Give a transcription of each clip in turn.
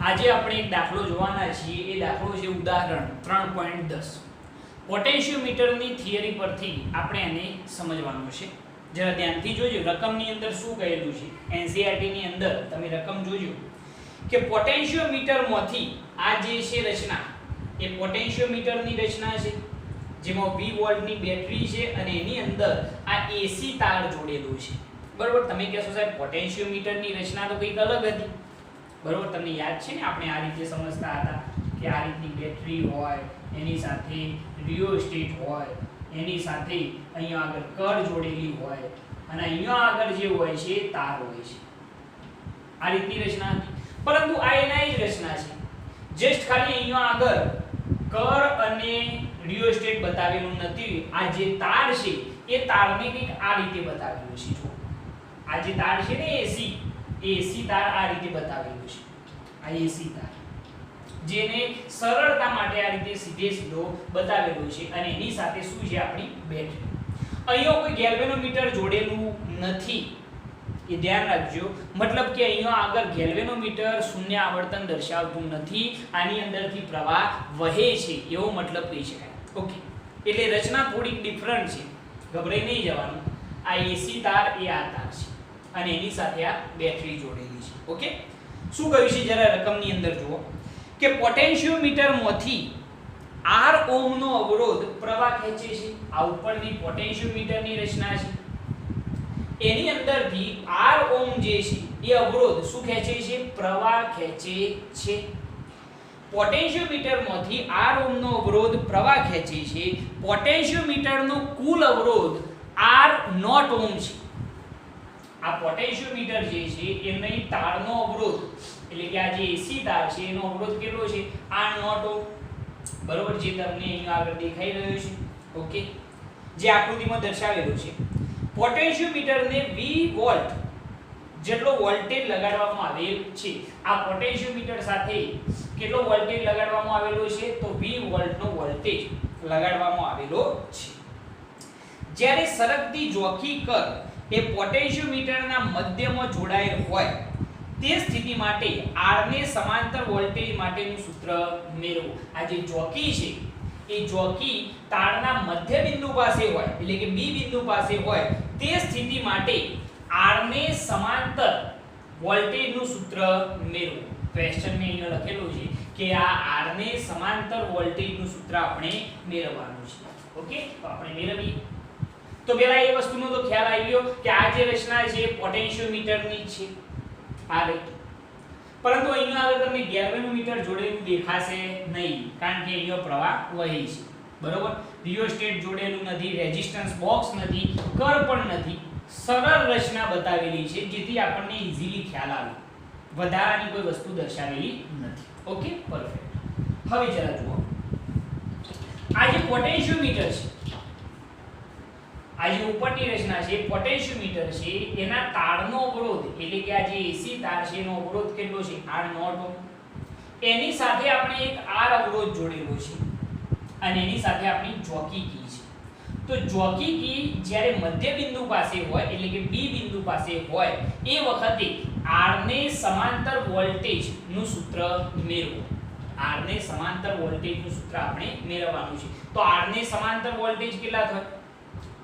આજે આપણે એક દાખલો જોવાના છીએ. એ દાખલો છે ઉદાહરણ 3.10. પોટેન્શિયોમીટરની થિયરી પરથી આપણે એને સમજવાનું છે. જરા ધ્યાનથી જોજો રકમની અંદર શું કહેલું છે. એનસીઈઆરટી ની અંદર તમે રકમ જોજો કે પોટેન્શિયોમીટરમાંથી આ જે છે રચના એ પોટેન્શિયોમીટરની રચના છે જેમાં 20 વોલ્ટની બેટરી છે અને એની અંદર આ એસી તાર જોડેલું છે. બરોબર. તમે કહેશો સાહેબ પોટેન્શિયોમીટરની રચના તો કંઈક અલગ હતી. બરોબર. તમને યાદ છે ને આપણે આ રીતે સમજતા હતા કે આ રીતની બેટરી હોય, એની સાથે રિયોસ્ટેટ હોય, એની સાથે અહીંયા આગળ કર જોડેલી હોય અને અહીંયા આગળ જે હોય છે તાર હોય છે. આ રીતની રચના હતી. પરંતુ આ એના જ રચના છે. જસ્ટ ખાલી અહીંયા આગળ કર અને રિયોસ્ટેટ બતાવેલું નથી. આ જે તાર છે એ તારને કંઈક આ રીતે બતાવેલું છે. જો આ જે તાર છે ને એસી તાર આ રીતે બતાવેલું છે. આ એસી તાર જેને સરળતા માટે આ રીતે સીધો બતાવેલું છે અને એની સાથે શું છે આપણી બેટરી. અહીંયા કોઈ ગેલ્વેનોમીટર જોડેલું નથી એ ધ્યાન રાખજો. મતલબ કે અહીંયા આગળ ગેલ્વેનોમીટર શૂન્ય આવર્તન દર્શાવતું નથી. આની અંદરથી પ્રવાહ વહે છે એવો મતલબ કહી શકાય. ઓકે. એટલે રચના થોડીક ડિફરન્ટ છે. ગભરાઈ નહીં જવાનું. આ એસી તાર એ આ તાર છે અને એની સાથે આ બેટરી જોડેલી છે. ઓકે. શું કહ્યું છે જરા રકમની અંદર જુઓ કે પોટેન્શિયોમીટરમાંથી R ઓહ્મનો અવરોધ પ્રવાહ ખેંચે છે. આ ઉપરની પોટેન્શિયોમીટરની રચના છે. એની અંદરથી R ઓહ્મ જે છે એ અવરોધ શું ખેંચે છે? પ્રવાહ ખેંચે છે. પોટેન્શિયોમીટરમાંથી R ઓહ્મનો અવરોધ પ્રવાહ ખેંચે છે. પોટેન્શિયોમીટરનો કુલ અવરોધ R નોટ ઓહ્મ છે. આ પોટેન્શિયોમીટર જે છે એની તારનો અવરોધ એટલે કે આ જે એસી તાર છે એનો અવરોધ કેટલો છે? R naught ohm. બરોબર. જે તમને અહીંયા આગળ દેખાઈ રહ્યો છે. ઓકે. જે આકૃતિમાં દર્શાવેલું છે. પોટેન્શિયોમીટરને 20 વોલ્ટ જેટલો વોલ્ટેજ લગાડવામાં આવેલ છે. આ પોટેન્શિયોમીટર સાથે કેટલો વોલ્ટેજ લગાડવામાં આવેલો છે? તો 20 વોલ્ટનો વોલ્ટેજ લગાડવામાં આવેલો છે. જ્યારે સરકતી જોકી કર એ પોટેન્શિયોમીટરના મધ્યમાં જોડાયેલ હોય તે સ્થિતિ માટે R ને સમાંતર વોલ્ટેજ માટેનું સૂત્ર મેળવો. આ જે જોકી છે એ જોકી તારના મધ્ય બિંદુ પાસે હોય એટલે કે B બિંદુ પાસે હોય તે સ્થિતિ માટે R ને સમાંતર વોલ્ટેજનું સૂત્ર મેળવો. ક્વેશ્ચન મેં અહીંયા લખેલું છે કે આ R ને સમાંતર વોલ્ટેજનું સૂત્ર આપણે મેળવવાનું છે. ઓકે. તો આપણે મેળવીએ. તો પહેલા એ વસ્તુનો તો ખ્યાલ આવી ગયો કે આ જે રચના છે પોટેન્શિયોમીટરની છે. આ રીતે. પરંતુ અહીંયા આગળ તમને ગેલ્વેનોમીટર જોડેલું દેખાશે નહીં કારણ કે અહીંયા પ્રવાહ વહે છે. બરોબર. રિયોસ્ટેટ જોડેલું નથી, રેઝિસ્ટન્સ બોક્સ નથી, કર પણ નથી. સરળ રચના બતાવેલી છે જેથી આપણને ઈઝીલી ખ્યાલ આવે. વધારાની કોઈ વસ્તુ દર્શાવેલી નથી. ઓકે. પરફેક્ટ. હવે જરા જુઓ આ જે પોટેન્શિયોમીટર છે આ જે ઉપરની રચના છે પોટેન્શિયોમીટર છે એના તારનો અવરોધ એટલે કે આ જે એસી તાર છે એનો અવરોધ કેટલો છે? R naught ohm. એની સાથે આપણે એક R અવરોધ જોડેલો છે અને એની સાથે આપણી જોકી કી છે. તો જોકી કી જ્યારે મધ્ય બિંદુ પાસે હોય એટલે કે B બિંદુ પાસે હોય એ વખતે R ને સમાંતર વોલ્ટેજ નું સૂત્ર મેળવો. R ને સમાંતર વોલ્ટેજ નું સૂત્ર આપણે મેળવવાનું છે. તો R ને સમાંતર વોલ્ટેજ કેટલા થાય?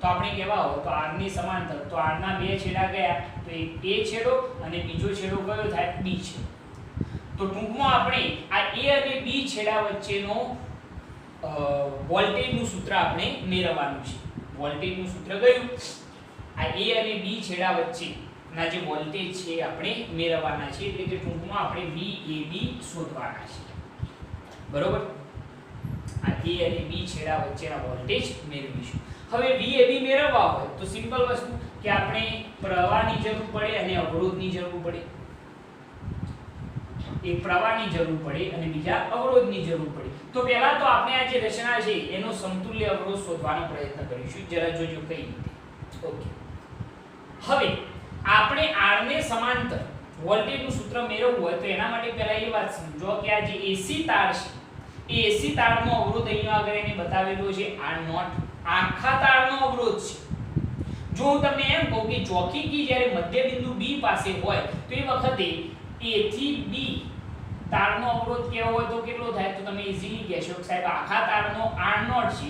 તો આપણે કહેવા હોય તો R ની સમાંતર તો R ના બે છેડા ગયા તો એક A છેડો અને બીજો છેડો કયો થાય? B છેડો. તો ટૂંકમાં આપણે આ A અને B છેડા વચ્ચેનો વોલ્ટેજનું સૂત્ર આપણે મેળવવાનું છે. વોલ્ટેજનું સૂત્ર કયું? આ A અને B છેડા વચ્ચેના જે વોલ્ટેજ છે આપણે મેળવવાના છે. એટલે કે ટૂંકમાં આપણે VAB શોધવાના છે. બરોબર. આ A અને B છેડા વચ્ચેના વોલ્ટેજ મેળવીશું. હવે VAB મેળવવા હોય તો સિમ્પલ વસ્તુ કે આપણે પ્રવાહની જરૂર પડે અને અવરોધની જરૂર પડે. એક પ્રવાહની જરૂર પડે અને બીજા અવરોધની જરૂર પડે. તો પહેલા તો આપણે આ જે રચના છે એનો સમતુલ્ય અવરોધ શોધવાનો પ્રયત્ન કરીશું. જરા જોજો કઈ રીતે. ઓકે. હવે આપણે R ને સમાંતર વોલ્ટેજનું સૂત્ર મેળવવું હોય તો એના માટે પહેલા એ વાત સમજો કે આ જે એસી તાર છે એ એસી તારનો અવરોધ અહીંયા આગળ એને બતાવેલો છે R નોટ. આખા તારનો અવરોધ છે. જો હું તમને એમ કહું કે જોકી કી જ્યારે મધ્ય બિંદુ B પાસે હોય તો એ વખતે A થી B તારનો અવરોધ કેવો હોય તો કેટલો થાય? તો તમે ઈઝીલી કહેશો કે સાહેબ આખા તારનો r0 છે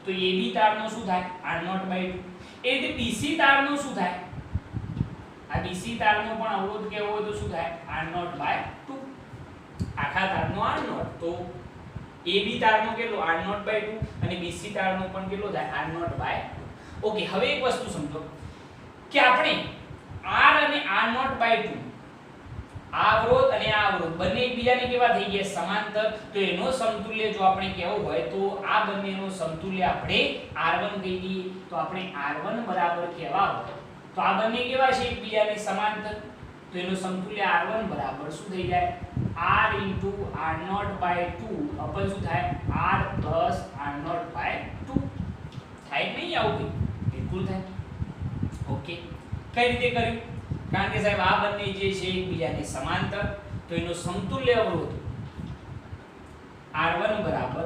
તો AB તારનો શું થાય? r0/2. એ રીતે BC તારનો શું થાય? આ BC તારનો પણ અવરોધ કેવો હોય તો શું થાય? r0/2. આખા તારનો r0 તો AB તારનો કેટલો? r0/2 અને BC તારનો પણ કેટલો થાય? r0/2. ઓકે, હવે એક વસ્તુ સમજો કે આપણે r અને r0/2 આ અવરોધ અને આ અવરોધ બંને એકબીજાને કેવા થઈ ગયા? સમાંતર. તો એનો સમતુલ્ય જો આપણે કહેવું હોય તો આ બંનેનો સમતુલ્ય આપણે r1 કહી દઈએ. તો આપણે r1 બરાબર કહેવા હોય તો આ બંને કેવા છે? એકબીજાને સમાંતર. તો એનો સમતુલ્ય r1 બરાબર શું થઈ જાય? r r0/2 અપન શું થાય? r r0/2 થાય નહીં આવું? બિલકુલ થાય. ઓકે, કઈ રીતે કર્યું? કારણ કે સાહેબ આ બંને જે છે એકબીજાને સમાંતર તો એનો સમતુલ્ય અવરોધ r1 બરાબર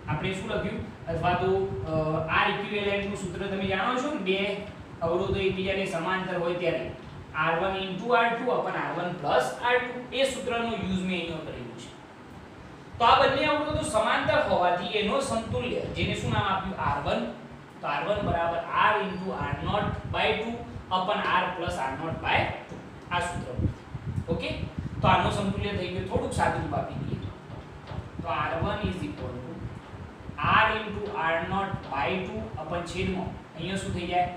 આપણે શું લખ્યું? અથવા તો r ઇક્વિવેલેન્ટ નું સૂત્ર તમે જાણો છો ને, બે અવરોધો એકબીજાને સમાંતર હોય ત્યારે r1 r2 upon r1 r2 એ સૂત્રનો યુઝ મેં અહીંયા કરેલું છે. તો આ બંને અવરોધો સમાંતર હોવાથી એનો સમતુલ્ય જેને શું નામ આપ્યું? r1. તો r1 બરાબર r r0/2 upon r r0/2 આ સૂત્ર. ઓકે, તો આનો સમતુલ્ય થઈ ગયો. થોડુંક સાદું રૂપ આપી દઈએ તો r1 r r0/2 upon છેદમાં અહીંયા શું થઈ જાય?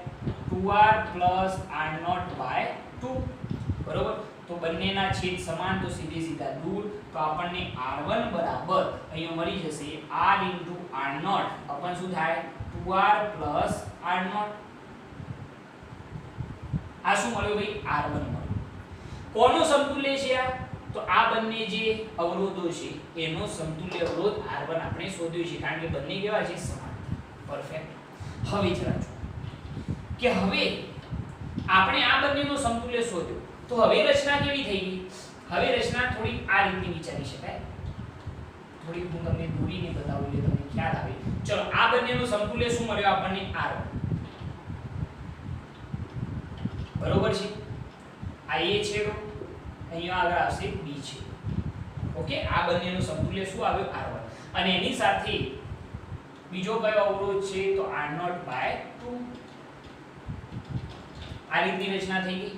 2r r0/2. બરોબર. તો બંનેના છેદ સમાન તો સીધે સીધા દૂર. તો આપણને r1 બરાબર અહીંયા મળી જશે r r0 upon શું થાય? 2r r0. આ શું મળ્યું ભાઈ? r1 મળ્યું. કોનો સમતુલ્ય છે આ? તો આ બંને જે અવરોધો છે એનો સમતુલ્ય અવરોધ r1 આપણે શોધ્યો છે કારણ કે બંને કેવા છે? સમાંતર. પરફેક્ટ. હવે જરા કે હવે આપણે આ બંનેનો સમતુલ્ય શોધ્યો તો હવે રચના કેવી થઈ ગઈ? હવે રચના થોડી આ રીતની વિચારી શકાય. થોડી હું તમને દોરીને બતાવું એટલે તમને ખ્યાલ આવે. ચલો, આ બંનેનો સમતુલ્ય શું મળ્યો આપણને? r1. બરોબર છે. આ a છેડો અહીંયા આગળ આવશે b છેડો. ઓકે, આ બંનેનો સમતુલ્ય શું આવ્યો? r1. અને એની સાથે બીજો કયો અવરોધ છે? તો r0/2. આ રીતની રચના થઈ ગઈ.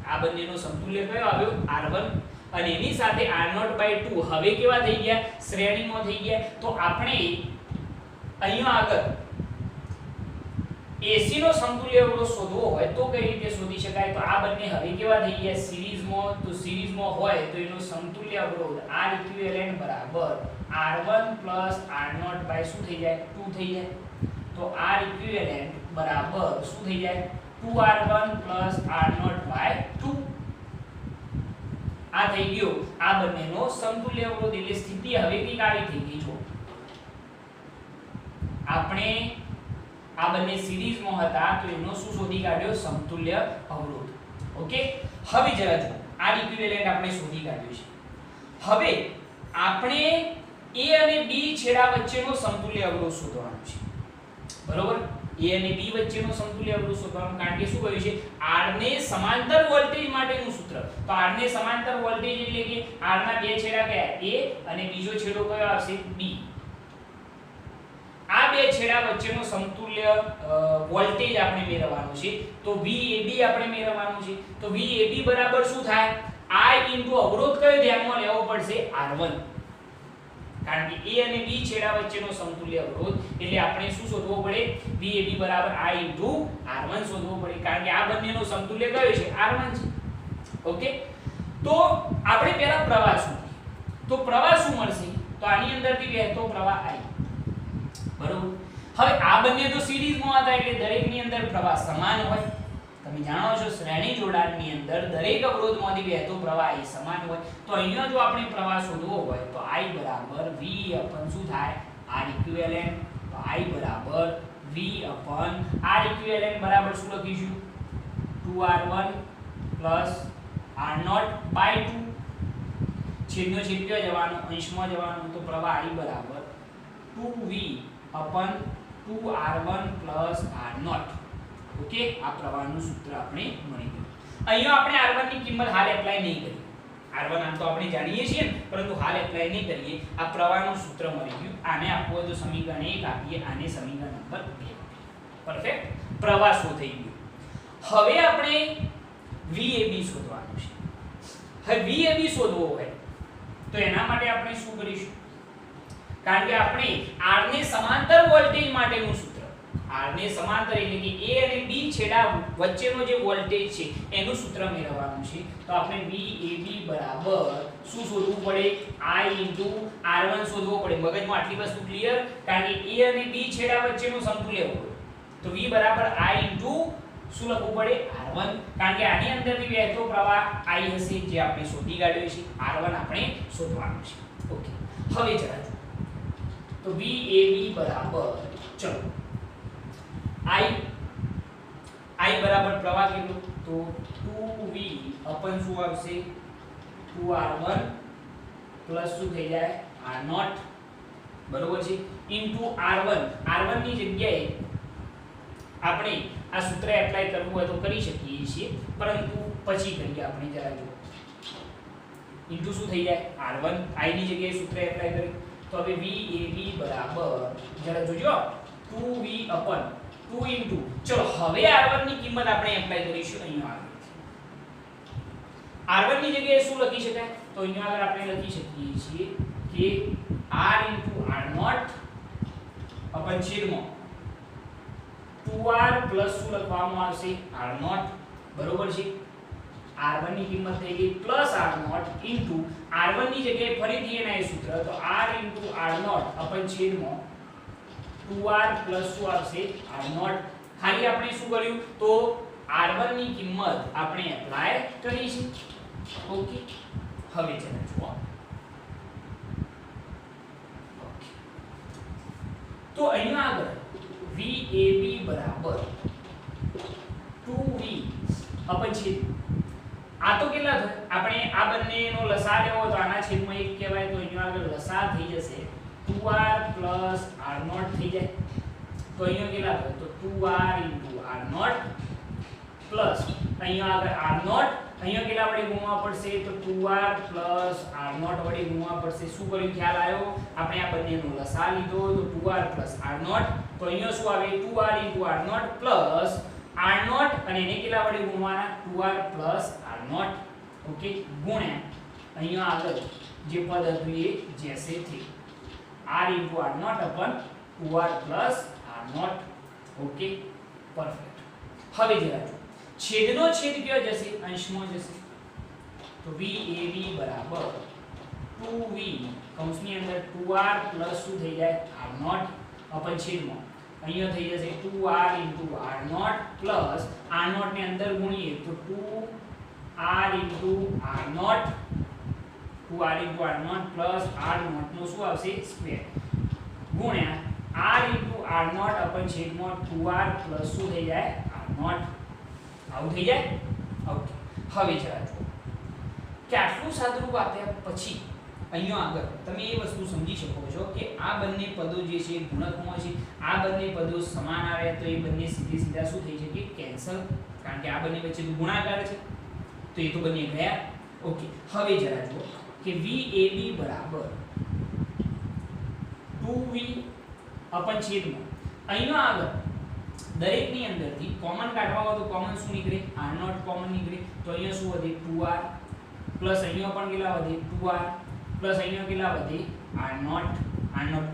આ બંનેનો સમતુલ્ય કયો આવ્યો? r1. અને એની સાથે r0/2 હવે કેવા થઈ ગયા? શ્રેણીમાં થઈ ગયા. તો આપણે અહીંયા આગળ AC નો સમતુલ્ય અવરોધ શોધવો હોય તો કઈ રીતે શોધી શકાય? તો આ બંને હવે કેવા થઈ ગયા? સિરીઝમાં. તો સિરીઝમાં હોય તો એનો સમતુલ્ય અવરોધ R ઇક્વિવેલેન્ટ બરાબર R1 R0 શું થઈ જાય? 2 થઈ જાય. તો R ઇક્વિવેલેન્ટ બરાબર શું થઈ જાય? 2R1 R0/2. આ થઈ ગયો આ બંનેનો સમતુલ્ય અવરોધ. એટલે સ્થિતિ હવે કઈ આવી થઈ ગઈ? જો આપણે આ બંને સિરીઝમાં હતા તો એનો શું શોધી કાઢ્યો? સમતુલ્ય અવરોધ. ઓકે, હવે જરા જો R ઇક્વિવેલેન્ટ આપણે શોધી કાઢ્યો છે. હવે આપણે A અને B છેડા વચ્ચેનો સમતુલ્ય અવરોધ શોધવાનો છે. બરોબર? A અને B વચ્ચેનો સમતુલ્ય અવરોધ શોધવાનું. કારણ કે શું કહ્યું છે? R ને સમાંતર વોલ્ટેજ માટેનું સૂત્ર. તો R ને સમાંતર વોલ્ટેજ એટલે કે R ના બે છેડા કયા? A અને બીજો છેડો કયો આવશે? B. આ બે છેડા વચ્ચેનો સમતુલ્ય વોલ્ટેજ આપણે મેળવવાનો છે. તો VAB આપણે મેળવવાનું છે. તો VAB બરાબર શું થાય? I અવરોધ કયો ધ્યાનમાં લેવો પડશે? R1. કારણ કે A અને B છેડા વચ્ચેનો સમતુલ્ય અવરોધ એટલે આપણે શું શોધવો પડે? VAB બરાબર I R1 શોધવો પડે. કારણ કે આ બંનેનો સમતુલ્ય કયો છે? R1 છે. ઓકે, તો આપણે પહેલા પ્રવાહ શોધીએ. તો પ્રવાહ શું મળશે? તો આની અંદરથી વહેતો પ્રવાહ I. બરોબર. હવે આ બંને તો સિરીઝમાં હતા એટલે દરેકની અંદર પ્રવાહ સમાન હોય. તમે જાણો છો શ્રેણી જોડાણની અંદર દરેક અવરોધમાંથી વહેતો પ્રવાહ I સમાન હોય. તો અહીંયા જો આપણે પ્રવાહ શોધવો હોય તો I બરાબર V upon શું થાય? R equivalent. તો I બરાબર V upon R ઇક્વિવેલેન્ટ બરાબર શું લખીશું? 2R1 R0/2. છેદનો છેદ ક્યાં જવાનો? અંશમાં જવાનો. તો પ્રવાહ I બરાબર 2V upon 2R1 R0. Okay, આ પ્રવાહનું સૂત્ર આપણે મળી ગયું. અહીંયા આપણે R1 ની કિંમત હાલ એપ્લાય નહીં કરી. R1 આમ તો આપણે જાણીએ છીએ ને, પરંતુ હાલ એપ્લાય નહીં કરીએ. આ પ્રવાહનું સૂત્ર મળી ગયું. આને આપવું હોય તો સમીકરણ 1 આપીએ, આને સમીકરણ નંબર 2. પરફેક્ટ. પ્રવાહ શું થઈ ગયું. હવે આપણે VAB શોધવાનું છે. હવે VAB શોધવો હોય તો એના માટે આપણે શું કરીશું? કારણ કે આપણે R ને સમાંતર વોલ્ટેજ માટેનું સૂત્ર, R ને સમાંતર એટલે કે A અને B છેડા વચ્ચેનો જે વોલ્ટેજ છે એનું સૂત્ર મેળવવાનું છે. તો આપણે VAB બરાબર શું શોધવું પડે? I R1 શોધવો પડે. મગજમાં આટલી વસ્તુ ક્લિયર? કારણ કે A અને B છેડા વચ્ચેનું સમતુલ્ય હોય તો V બરાબર I શું લખવું પડે? R1. કારણ કે આની અંદરથી વહેતો પ્રવાહ I હશે જે આપણે શોધી કાઢ્યો છે. R1 આપણે શોધવાનું છે. ઓકે. હવે જરા તો VAB બરાબર ચલો I બરાબર પ્રવાહ કેટલો? તો 2V અપન શું આવશે? 2R1 પ્લસ શું થઈ જાય? R0 બરોબર છે ઇન્ટુ R1 ની જગ્યાએ આપણે આ સૂત્ર એપ્લાય કરવું હોય તો કરી શકીએ છીએ, પરંતુ પછી કરીએ આપણે. જરા જુઓ ઇન્ટુ શું થઈ જાય? R1 I ની જગ્યાએ સૂત્ર એપ્લાય કરીએ તો હવે VAB બરાબર જરા જોજો 2V અપન 2 ઇન્ટુ ચલો હવે R1 ની કિંમત આપણે એપ્લાય કરીશું. અહીંયા આગળ R1 ની જગ્યાએ શું લખી શકાય? તો અહીંયા આગળ આપણે લખી શકીએ છીએ કે R ઇન્ટુ R0 અપન છેદમાં 2R પ્લસ શું લખવામાં આવશે? R0 બરોબર છે. R1 ની કિંમત થઈ ગઈ પ્લસ R0 ઇન્ટુ R1 ની જગ્યાએ ફરીથી એના સૂત્ર તો R ઇન્ટુ R0 અપન છેદમાં 2R પ્લસ શું આવશે? R0. ખાલી આપણે શું કર્યું? તો R1 ની કિંમત આપણે એપ્લાય કરી છે. ઓકે. હવે જરા જુઓ તો અહીંયા આગળ VAB બરાબર 2V અપન છેદ આ તો કેટલા થાય? આપણે આ બંનેનો લસા લેવો તો આના છેદમાં 1 કહેવાય તો અહીંયા આગળ લસા થઈ જશે 2R પ્લસ R0 થઈ જાય. તો અહીંયા કેટલા થાય? તો 2R ઇન્ટુ R0 પ્લસ અહીંયા આગળ R0 અહીંયા કેટલા વડે ગુણવા પડશે? તો 2R પ્લસ R0 વડે ગુણવા પડશે. શું કર્યું? ખ્યાલ આવ્યો? આપણે આ બંનેનો લસા લીધો તો 2R પ્લસ R0 તો અહીંયા શું આવે? 2R into R0 plus R0 અને એને કેટલા વડે ગુણવાના? 2R plus R0. ઓકે. ગુણ્યા અહીંયા આગળ જે પદ હતું એ જેસે થે R into R0 upon 2R plus R0. Okay. Perfect. હવે જરા જો છેદનો છેદ કયો જશે? અંશમાં જશે. તો VAB બરાબર 2V કૌંસની અંદર 2R પ્લસ શું થઈ જાય? R0 અપન છેદમાં અહીંયા થઈ જશે 2R into R0 plus R0 ને અંદર ગુણીએ તો 2R into R0 2R into R0 plus R0 નો શું આવશે? સ્ક્વેર ગુણ્યા R ઇન્ટુ R0 અપન છેદમાં 2R પ્લસ શું થઈ જાય? R0. આવું થઈ જાય. ઓકે. હવે જરા જુઓ કે આટલું સાદુરૂપ આપ્યા પછી અહીંયા આગળ તમે એ વસ્તુ સમજી શકો છો કે આ બંને પદો જે છે ગુણકમાં છે. આ બંને પદો સમાન આવે તો એ બંને સીધા શું થઈ શકે? કેન્સલ. કારણ કે આ બંને વચ્ચે ગુણાકાર છે તો એ તો બંને ગયા. ઓકે. હવે જરા જુઓ કે VAB બરાબર 2V અપન છેદમાં અહીંયા આગળ દરેકની અંદરથી કોમન કાઢવા હોય તો કોમન શું નીકળે? R0 કોમન નીકળે તો અહીંયા શું વધે? 2R પ્લસ અહીંયા પણ કેટલા વધે? 2R પ્લસ અહીંયા કેટલા વધે? R0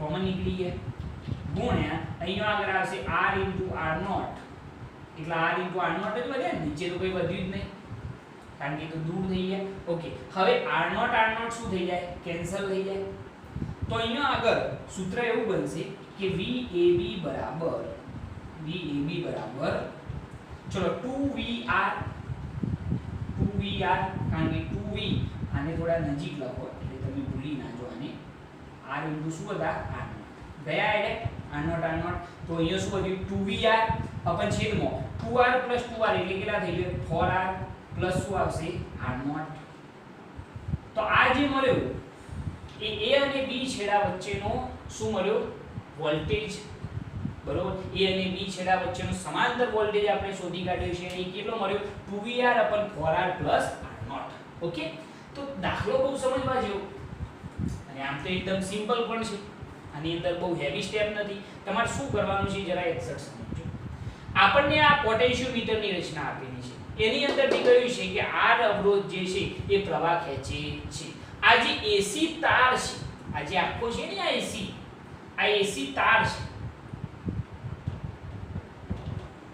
કોમન નીકળી ગયા ગુણ્યા અહીંયા આગળ આવશે R ઇન્ટુ R0 એટલે R ઇન્ટુ R0 જ વધે ને, નીચે તો કોઈ વધ્યું જ નહીં કારણ કે તો દૂર થઈ ગયા. ઓકે. હવે R0 શું થઈ જાય? કેન્સલ થઈ જાય. તો અહીંયા આગળ સૂત્ર એવું બનશે કે VAB બરાબર ચલો 2VR કારણ કે 2V આને થોડા નજીક લખો એટલે તમે ભૂલી ના જો. આને R ઇન્ટુ શું હતા? R0 ગયા એટલે R0 તો અહીંયા શું વધ્યું? 2VR અપન છેદમાં 2R પ્લસ 2R એટલે કેટલા થઈ ગયું? 4R પ્લસ શું આવશે? R0. તો આ જે મળ્યું એ A અને B છેડા વચ્ચેનો શું મળ્યો? વોલ્ટેજ. બરોબર. A અને B છેડા વચ્ચેનો સમાંતર વોલ્ટેજ આપણે શોધી કાઢ્યો છે. એ કેટલો મળ્યો? 2VR અપન 4R plus R0. Okay. તો દાખલો બહુ સમજવા જેવો અને આમ તો એકદમ સિમ્પલ પણ છે, આની અંદર બહુ હેવી સ્ટેપ નથી. તમારે શું કરવાનું છે જરા એક્ઝેક્ટ સમજો. આપણને આ પોટેન્શિયોમીટરની રચના આપેલી છે, એની અંદર કહ્યું છે કે R અવરોધ જે છે એ પ્રવાહ ખેંચે છે. આ જે AC તાર છે, આ જે આખો છે ને આ AC તાર છે,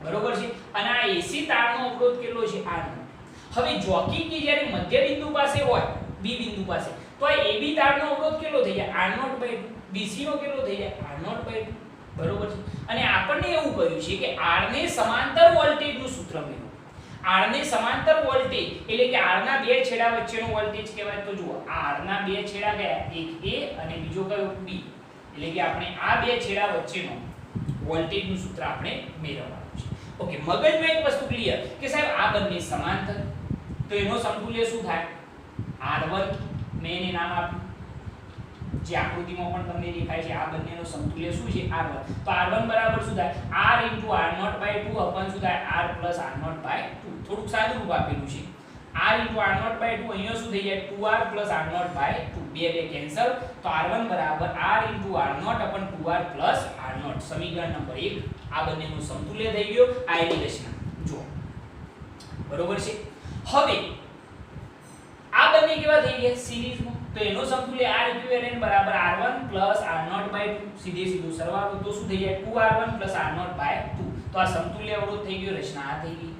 બરોબર છે, અને આ AC તારનો અવરોધ કેટલો છે R. હવે જોકી કે જ્યારે મધ્ય બિંદુ પાસે હોય B બિંદુ પાસે, તો આ AB તારનો અવરોધ કેટલો થઈ જાય R0/2, BC નો કેટલો થઈ જાય R0/2, બરોબર છે. અને આપણને એવું કહ્યું છે કે R ને સમાંતર વોલ્ટેજનું સૂત્ર મેળવો. R ને સમાંતર વોલ્ટેજ એટલે કે R ના બે છેડા વચ્ચેનો વોલ્ટેજ કહેવાય. તો જુઓ R ના બે છેડા કયા, એક A અને બીજો કયો B, એટલે કે આપણે આ બે છેડા વચ્ચેનો વોલ્ટેજનું સૂત્ર આપણે મેળવવાનું છે. ઓકે, મગજમાં એક વસ્તુ ક્લિયર કે સાહેબ આ બંને સમાંતર, તો એનો સમતુલ્ય શું થાય R1. મેં એને નામ આપ્યું, જે આકૃતિમાં પણ તમને દેખાય છે, આ બંનેનો સમતુલ્ય શું છે R1. તો R1 બરાબર શું થાય R * R0/2 અપન શું થાય R + R0/2. થોડુંક સાદું રૂપ આપેલું છે. R * R0/2 અહીંયા શું થઈ જાય 2R + R0/2, બે કેન્સલ. તો R1 બરાબર R * R0 upon 2R + R0. સમીકરણ નંબર 1 આ બંનેનું સમતુલ્ય થઈ ગયો. આ એની રચના જો, બરોબર છે. હવે આ બંને કેવા થઈ ગયા સિરીઝમાં, તો એનો સમતુલ્ય R ઇક્વિવેલન્ટ બરાબર R1 + R0/2, સીધે સીધું સરવાળો, તો શું થઈ જાય 2R1 + R0/2. તો આ સમતુલ્ય અવરોધ થઈ ગયો, રચના આ થઈ ગઈ,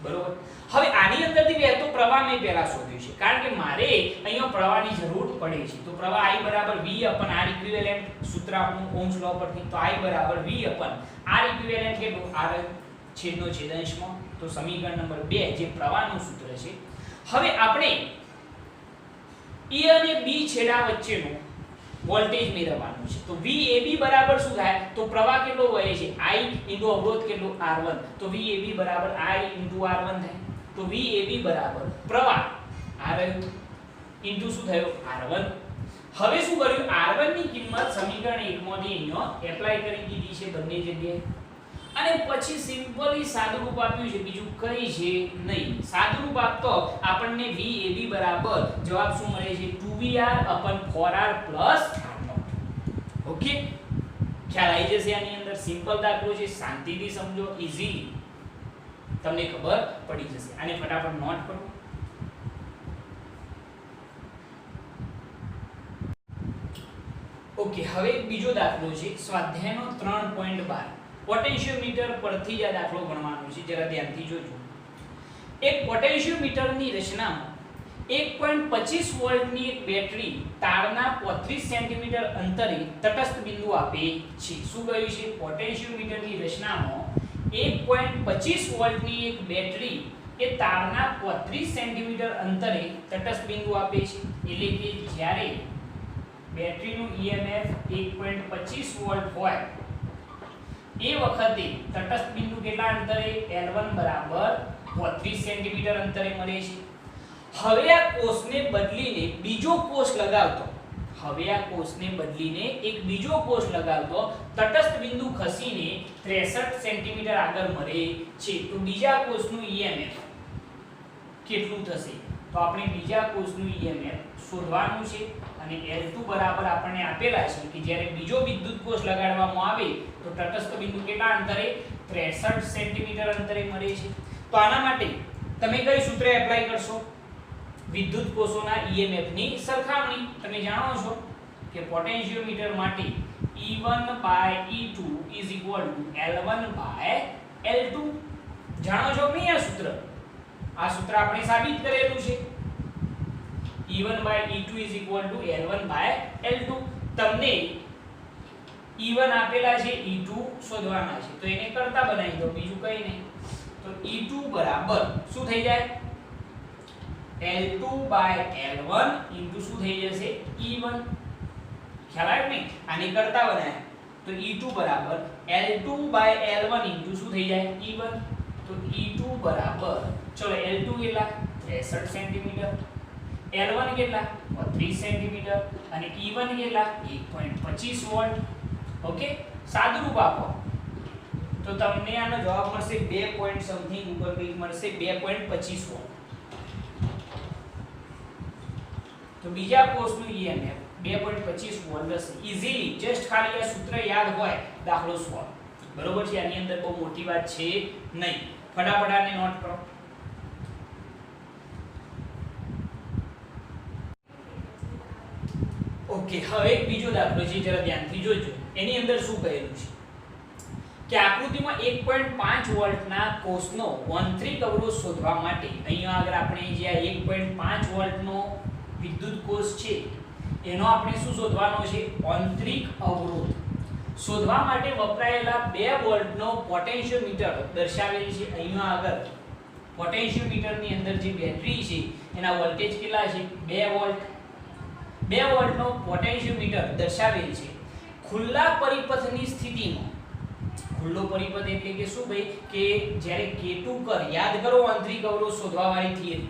બરોબર. હવે આની અંદરથી વહેતો પ્રવાહ મેં પહેલા શોધ્યું છે, કારણ કે મારે અહીંયા પ્રવાહની જરૂર પડે છે. તો પ્રવાહ I બરાબર V અપન R ઇક્વિવેલન્ટ, સૂત્ર આપણું ઓહ્મ્સ લો પરથી. તો I બરાબર V અપન R ઇક્વિવેલન્ટ કેટલું R છેદનો છેદાંશમાં. તો સમીકરણ નંબર 2 જે પ્રવાહનું સૂત્ર છે. હવે આપણે A અને B છેડા વચ્ચેનો વોલ્ટેજ મેળવવાનું છે. તો VAB બરાબર શું થાય, તો પ્રવાહ કેટલો વહે છે I * અવરોધ કેટલો R1. તો VAB બરાબર I * R1 થાય. તો VAB બરાબર પ્રવાહ R * શું થયો R1. હવે શું કર્યું, R1 ની કિંમત સમીકરણ 1 માંથી અહીંયા એપ્લાય કરી દીધી છે બંને જગ્યાએ, અને પછી સિમ્પલી સાદું રૂપ આપ્યું છે, બીજું કઈ છે નહીં. સાદું રૂપ આપતો આપણને VAB બરાબર જવાબ શું મળે છે 2VR અપન 4R plus R0. Okay, ખ્યાલ આવી જશે આની અંદર. સિમ્પલ દાખલો છે, શાંતિથી સમજો, ઈઝીલી તમને ખબર પડી જશે. આને ફટાફટ નોટ કરો. ઓકે, હવે બીજો દાખલો છે સ્વાધ્યાયનો 3.12. પોટેન્શિયોમીટર પરથી જ આ દાખલો ગણવાનો છે, જરા ધ્યાનથી જોજો. એક પોટેન્શિયોમીટરની રચનામાં 1.25 વોલ્ટની એક બેટરી તારના 35 સેન્ટીમીટર અંતરે તટસ્થ બિંદુ આપે છે. શું કહ્યું છે, પોટેન્શિયોમીટરની રચનામાં 1.25 વોલ્ટની એક બેટરી એ તારના 35 સેન્ટીમીટર અંતરે તટસ્થ બિંદુ આપે છે. એટલે કે જ્યારે બેટરીનું EMF 1.25 વોલ્ટ હોય એ વખતે તટસ્થ બિંદુ કેટલા અંતરે L1 બરાબર 35 સેન્ટીમીટર અંતરે મળે છે. હવે આ કોષને બદલીને બીજો કોષ લગાવતો, એક બીજો કોષ લગાવતો તટસ્થ બિંદુ ખસીને 63 સેન્ટીમીટર આગળ મળે છે. તો બીજા કોષનું EMF કેટલું થશે, તો આપણે બીજા કોષનું EMF શોધવાનું છે. અને L2 બરાબર આપણને આપેલા છે કે જ્યારે બીજો વિદ્યુત કોષ લગાડવામાં આવે તો તટસ્થ બિંદુ કેટલા અંતરે 63 સેન્ટીમીટર અંતરે મળે છે. તો આના માટે તમે કઈ સૂત્ર એપ્લાય કરશો, વિદ્યુત કોષોના EMF ની સરખામણી. તમે જાણો છો કે પોટેન્શિયોમીટર માટે E1/E2 L1/L2 જાણો છો કે નહીં? આ સૂત્ર આપણે સાબિત કરેલું છે. E1/E2 L1/L2. તમને E1 આપેલા છે, E2 શોધવાના છે, તો એને કરતા બનાવી દો, બીજું કઈ નહીં. તો E2 બરાબર શું થઈ જાય L2/L1 શું થઈ જશે E1. ખ્યાલ આવ્યો ને? આને કરતા બનાવ્યા તો E2 બરાબર L2/L1 શું થઈ જાય E1. તો E2 બરાબર, ચલો L2 કેટલા 63 સેન્ટીમીટર, L1 કેટલા 30 સેન્ટીમીટર અને E1 કેટલા 1.25 વોલ્ટ. ઓકે, સાદું રૂપ આપો તો તમને આનો જવાબ મળશે 2 પોઈન્ટ સમથિંગ ઉપર કંઈક મળશે 2.25 વોલ્ટ. તો બીજા કોષનું EMF 2.25 વોલ્ટ હશે. ઈઝીલી જસ્ટ ખાલી આ સૂત્ર યાદ હોય દાખલો સોલ્વ. બરોબર છે, આની અંદર બહુ મોટી વાત છે નહીં. ફટાફટ આને નોટ કરો. ઓકે, હવે એક બીજો દાખલો છે, જરા ધ્યાનથી જોજો. એની અંદર શું કહેલું છે કે આકૃતિમાં 1.5 વોલ્ટના કોષનો આંતરિક અવરોધ શોધવા માટે અહીંયા આગળ આપણે જે આ 1.5 વોલ્ટનો વિદ્યુત કોષ છે એનો આપણે શું શોધવાનો છે? આંતરિક અવરોધ શોધવા માટે વપરાયેલા 2 વોલ્ટનો પોટેન્શિયોમીટર દર્શાવેલ છે. અહીંયા આગળ પોટેન્શિયોમીટરની અંદર જે બેટરી છે એના વોલ્ટેજ કેટલા છે? 2 વોલ્ટ. 2 વોલ્ટનો પોટેન્શિયોમીટર દર્શાવેલ છે. ખુલ્લા પરિપથની સ્થિતિમાં, ખુલ્લો પરિપથ એટલે કે શું ભાઈ? કે જ્યારે K2 કર, યાદ કરો આંતરિક અવરોધ શોધવા વાળી થિયરી,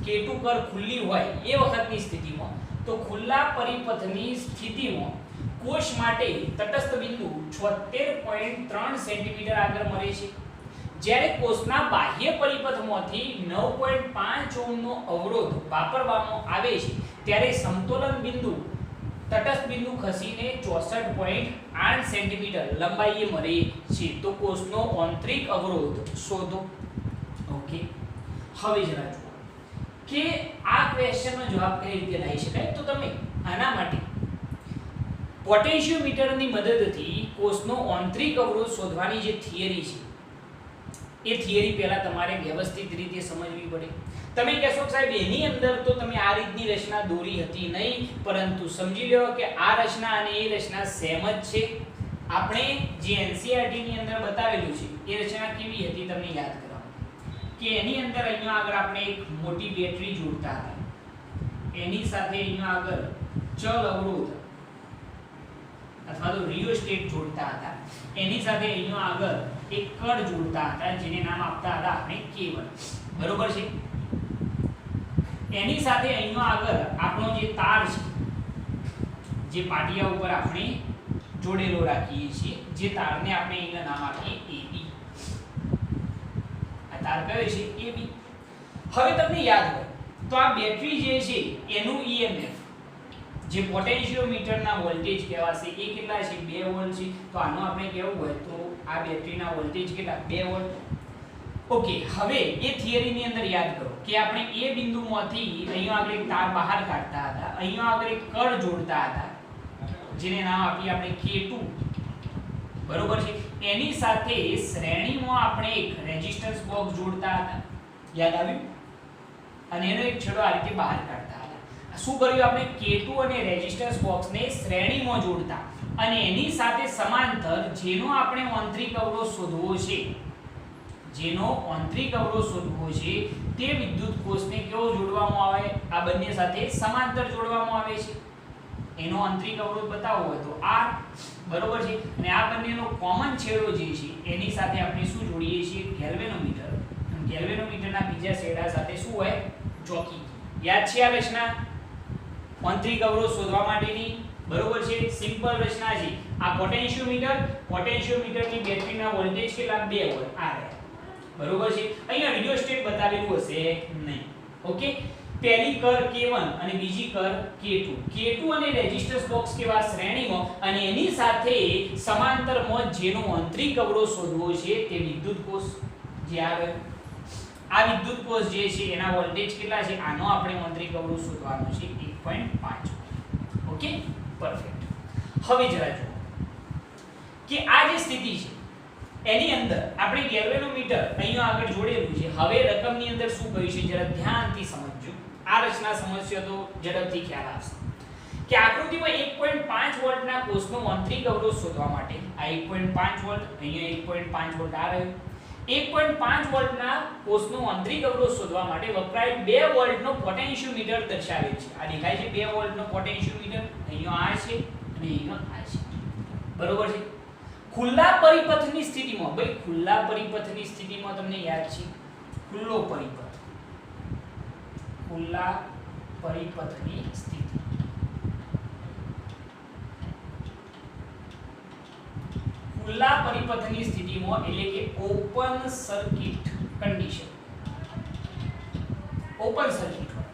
K2 કર ખુલ્લી હોય એ વખતની સ્થિતિમાં, તો ખુલ્લા પરિપથની સ્થિતિમાં કોષ માટે તટસ્થ બિંદુ 76.3 સેન્ટીમીટર આગળ મળે છે. જ્યારે કોષના બાહ્ય પરિપથમાંથી 9.5 ઓહ્મનો અવરોધ વાપરવામાં આવે છે ત્યારે સમતોલન બિંદુ તટસ્થ બિંદુ ખસીને 64.8 સેન્ટીમીટર લંબાઈએ મળે છે. તો કોષનો આંતરિક અવરોધ શોધો. ઓકે, હવે જરા જુઓ કે આ ક્વેશ્ચનનો જવાબ કઈ રીતે લાવી શકાય. તો તમે આના માટે પોટેન્શિયોમીટરની મદદથી કોષનો આંતરિક અવરોધ શોધવાની જે થિયરી છે એ થિયરી પહેલા તમારે વ્યવસ્થિત રીતે સમજવી પડે. તમે કહેશો કે સાહેબ એની અંદર તો તમે આ રીતની રચના દોરી હતી નહીં, પરંતુ સમજી લો કે આ રચના અને એ રચના સેમ જ છે. આપણે જે NCERT ની અંદર બતાવેલું છે એ રચના કેવી હતી તમને યાદ કરાવો કે એની અંદર અહીંયા આગળ આપણે એક મોટી બેટરી જોડતા હતા, એની સાથે અહીંયા આગળ ચલ અવરોધ અથવા તો રિયોસ્ટેટ જોડતા હતા, એની સાથે અહીંયા આગળ એક કડ જોડતા હતા જેને નામ આપતા હતા આપણે K1. બરોબર છે. એની સાથે અહીંયા આગળ આપણો જે તાર છે જે પાટિયા ઉપર આપણે જોડેલો રાખીએ છીએ, જે તારને આપણે અહીંયા નામ આપીએ AB. આ તાર કયો છે? AB. હવે તમને યાદ હોય તો આ બેટરી જે છે એનું EMF જે પોટેન્શિયોમીટરના વોલ્ટેજ કહેવાશે એ કેટલા છે? 2 વોલ્ટ છે. તો આનો આપણે કહેવું હોય તો આ બેટરીના વોલ્ટેજ કેટલા? 2 વોલ્ટ. ઓકે, હવે એ થિયરીની અંદર યાદ કરો કે આપણે એ બિંદુમાંથી અહીંયા આગળ એક તાર બહાર કાઢતા હતા, અહીંયા આગળ એક કળ જોડતા હતા જેને નામ આપીએ આપણે K2. બરોબર છે. એની સાથે શ્રેણીમાં આપણે એક રેઝિસ્ટન્સ બોક્સ જોડતા હતા, યાદ આવ્યું? અને એનો એક છેડો આ રીતે બહાર કાઢતા હતા. શું કર્યું આપણે? K2 અને રેઝિસ્ટન્સ બોક્સને શ્રેણીમાં જોડતા અને એની સાથે સમાંતર જેનો આપણે આંતરિક અવરોધ શોધવો છે, જેનો આંતરિક અવરોધ શોધવો છે તે વિદ્યુત કોષને કેવો જોડવામાં આવે? આ બંને સાથે સમાંતર જોડવામાં આવે છે. એનો આંતરિક અવરોધ બતાવવો હોય તો R. બરોબર છે. અને આ બંનેનો કોમન છેડો જે છે એની સાથે આપણે શું જોડીએ છીએ? ગેલ્વેનોમીટર. ગેલ્વેનોમીટરના બીજા છેડા સાથે શું હોય? ચોકી. યાદ છે આ રચના આંતરિક અવરોધ શોધવા માટેની? બરોબર છે. સિમ્પલ રચના છે. આ પોટેન્શિયોમીટરની બેટરીના વોલ્ટેજ કેટલા? 2 વોલ્ટ. આ રહે. બરોબર છે. અહીંયા રિયોસ્ટેટ બતાવેલું હશે નહીં. ઓકે, પહેલી કર K1 અને બીજી કર K2. K2 અને રેઝિસ્ટન્સ બોક્સ કેવા? શ્રેણીમાં અને એની સાથે સમાંતરમાં જેનો આંતરિક અવરોધ શોધવો છે તે વિદ્યુત કોષ જે આવે. આ વિદ્યુત કોષ જે છે એના વોલ્ટેજ કેટલા છે? આનો આપણે આંતરિક અવરોધ શોધવાનો છે 1.5. Okay, perfect. હવે જરા જુઓ કે આ જે સ્થિતિ છે એની અંદર આપણે ગેલ્વેનોમીટર અહીંયા આગળ જોડેલું છે. હવે રકમની અંદર શું કહ્યું છે જરા ધ્યાનથી સમજજો. આ રચના સમજશો તો ઝડપથી ખ્યાલ આવશે કે આકૃતિમાં 1.5 વોલ્ટના કોષનો આંતરિક અવરોધ શોધવા માટે આ 1.5 વોલ્ટ, અહીંયા 1.5 વોલ્ટ આ રહ્યો. 1.5 વોલ્ટના કોષનો આંતરિક અવરોધ શોધવા માટે વપરાયેલ 2 વોલ્ટનો પોટેન્શિયોમીટર દર્શાવેલ છે. આ દેખાય છે 2 વોલ્ટનો પોટેન્શિયોમીટર. અહીંયા આ છે અને અહીંયા આ છે. બરોબર છે. ખુલ્લા પરિપથની સ્થિતિમાં, ભાઈ ખુલ્લા પરિપથની સ્થિતિમાં તમને યાદ છે ખુલ્લો પરિપથ, ખુલ્લા પરિપથની સ્થિતિ. ખુલ્લા પરિપથની સ્થિતિમાં એટલે કે open circuit condition, open circuit હોય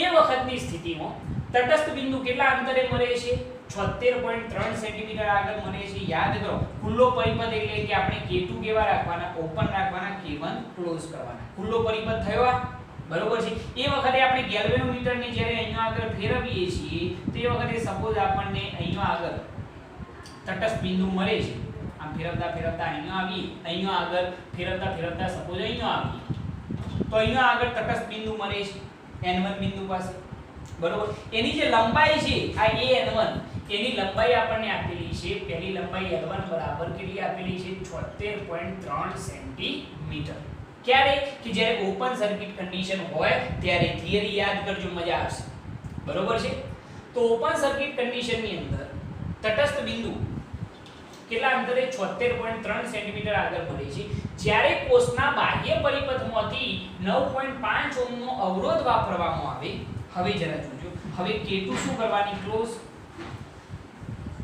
એ વખતની સ્થિતિમાં તટસ્થ બિંદુ કેટલા અંતરે મળે છે? 76.3 સેન્ટીમીટર આગળ મળે છે. યાદ કરો, ખુલ્લો પરિપથ એટલે કે આપણે K2 કેવા રાખવાના? ઓપન રાખવાના, K1 ક્લોઝ કરવાના. ખુલ્લો પરિપથ થયો આ, બરોબર છે. એ વખતે આપણે ગેલ્વેનોમીટરને જ્યારે અહીંયા આગળ ફેરવીએ છીએ તો એ વખતે સપોઝ આપણને અહીંયા આગળ તટસ્થ બિંદુ મળે છે. આમ ફેરવતા ફેરવતા અહીંયા આવી, અહીંયા આગળ ફેરવતા ફેરવતા સપોઝ અહીંયા આવી, તો અહીંયા આગળ તટસ્થ બિંદુ મળે છે n1 બિંદુ પાસે, બરોબર. એની જે લંબાઈ છે આ a n1, એની લંબાઈ આપણને આપેલી છે. પહેલી લંબાઈ l1 બરાબર કેટલી આપેલી છે? 76.3 સેન્ટીમીટર. ક્યારે? કે જ્યારે ઓપન સર્કિટ કન્ડિશન હોય ત્યારે. થિયરી યાદ કરજો, મજા આવશે, બરોબર છે. તો ઓપન સર્કિટ કન્ડિશન ની અંદર તટસ્થ બિંદુ કેટલા અંતરે? 76.3 સેન્ટીમીટર આગળ મળે છે. જ્યારે કોષના બાહ્ય પરિપથમાંથી 9.5 ઓહ્મનો અવરોધ વાપરવામાં આવે. હવે જરા જોજો, હવે K2 શું કરવાની? ક્લોઝ.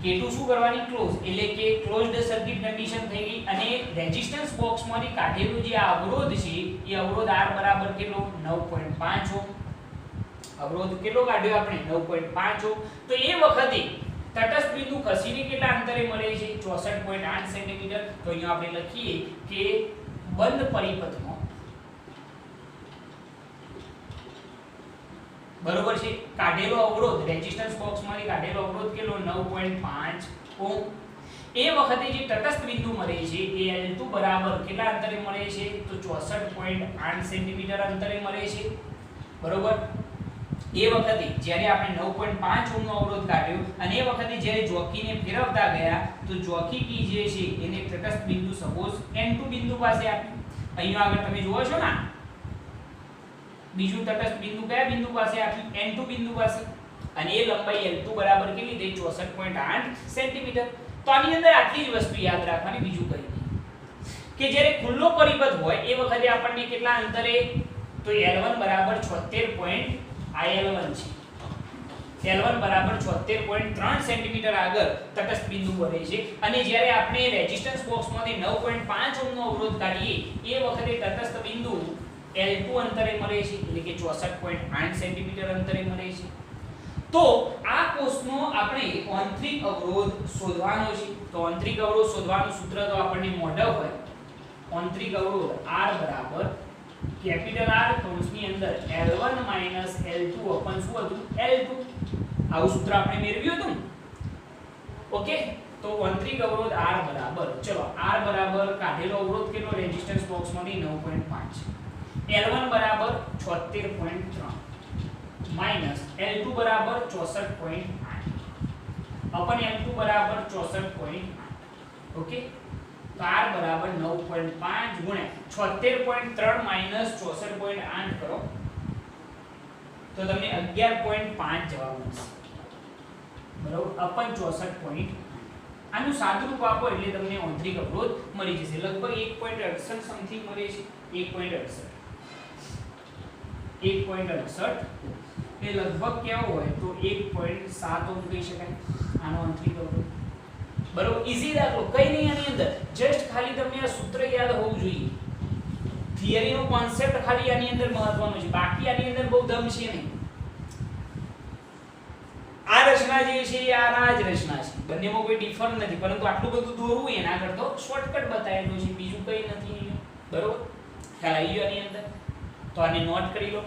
K2 શું કરવાની? ક્લોઝ. એટલે કે ક્લોઝડ સર્કિટ કન્ડિશન થઈ ગઈ અને રેઝિસ્ટન્સ બોક્સમાંથી કાઢેલું જે આ અવરોધ છે એ અવરોધ R બરાબર કેટલો? 9.5 ઓહ્મ. અવરોધ કેટલો કાઢ્યો આપણે? 9.5 ઓહ્મ. તો એ વખતે તટસ્થ બિંદુ ખસીને કેટલા અંતરે મળે છે? 64.8 સેન્ટીમીટર. તો અહીંયા આપણે લખીએ કે બંધ પરિપથમાં, બરોબર છે, કાઢેલો અવરોધ રેઝિસ્ટન્સ બોક્સમાંથી કાઢેલો અવરોધ કેટલો? 9.5 ઓહ્મ. એ વખતે જે તટસ્થ બિંદુ મળે છે એ L2 બરાબર કેટલા અંતરે મળે છે? તો 64.8 સેન્ટીમીટર અંતરે મળે છે, બરોબર. એ વખતે જ્યારે આપણે 9.5 ઓહ્મનો અવરોધ કાઢ્યો અને એ વખતે જ્યારે જોકીને ફેરવતા ગયા તો જોકી કી જે છે એને તટસ્થ બિંદુ સપોઝ n2 બિંદુ પાસે આપ્યું. અહીંયા આગળ તમે જુઓ છો ને, બીજું તટસ્થ બિંદુ કયા બિંદુ પાસે આપ્યું? n2 બિંદુ પાસે. અને એ લંબાઈ L2 બરાબર કેટલી થઈ? 64.8 સેન્ટીમીટર. તો આની અંદર આટલી જ વસ્તુ યાદ રાખવાની, બીજું કંઈ નહીં. કે જ્યારે ખુલ્લો પરિપથ હોય એ વખતે આપણને કેટલા અંતરે? તો L1 બરાબર 76. આ L1 છે. L1 બરાબર 76.3 સેન્ટીમીટર આગળ તટસ્થ બિંદુ બને છે. અને જ્યારે આપણે રેઝિસ્ટન્સ બોક્સમાંથી 9.5 ઓહ્મનો અવરોધ કાઢીએ એ વખતે તટસ્થ બિંદુ L2 અંતરે મળે છે, એટલે કે 64.8 સેન્ટીમીટર અંતરે મળે છે. તો આ કોષનો આપણે આંતરિક અવરોધ શોધવાનો છે. તો આંતરિક અવરોધ શોધવાનું સૂત્ર તો આપણને મોઢા હોય. આંતરિક અવરોધ R બરાબર કેપિટલ R કૌંસની અંદર L1 L2 અપન શું હતું? L2. આવું સૂત્ર આપણે મેળવ્યું હતું. ઓકે, તો આંતરિક અવરોધ R બરાબર, ચલો R બરાબર કાઢેલો અવરોધ કેટલો? રેઝિસ્ટન્સ બોક્સમાંથી 9.5. L1 બરાબર 76.3 માઈનસ L2 બરાબર 64.8 અપન L2 બરાબર 64.8. ઓકે, તો R બરાબર 9.5 ગુણ્યા 76.3 માઈનસ 64.8 કરો તો તમને 11.5 જવાબ મળશે, બરાબર, અપન 64. આનું સાદુરૂપ આપો એટલે તમને આંતરિક અવરોધ મળી જશે. લગભગ 1.68 સમથિંગ મળે છે. 1.68 એ લગભગ કેવો હોય તો 1.7 ઓહ્મ કહી શકાય આનો આંતરિક અવરોધ, બરોબર. ઈઝી દાખલો, કઈ નહીં આની અંદર, જસ્ટ ખાલી તમને આ સૂત્ર યાદ હોવું જોઈએ. થિયરીનો કોન્સેપ્ટ ખાલી આની અંદર મહત્વનો છે, બાકી આની અંદર બહુ દમ છે નહીં. આ રચના જે છે એ આ જ રચના છે, બંનેમાં કોઈ ડિફર નથી, પરંતુ આટલું બધું દોરવું એના કરતો શોર્ટકટ બતાવેલું છે, બીજું કંઈ નથી, બરોબર. ખ્યાલ આવી ગયો આની અંદર? તો આને નોટ કરી લો.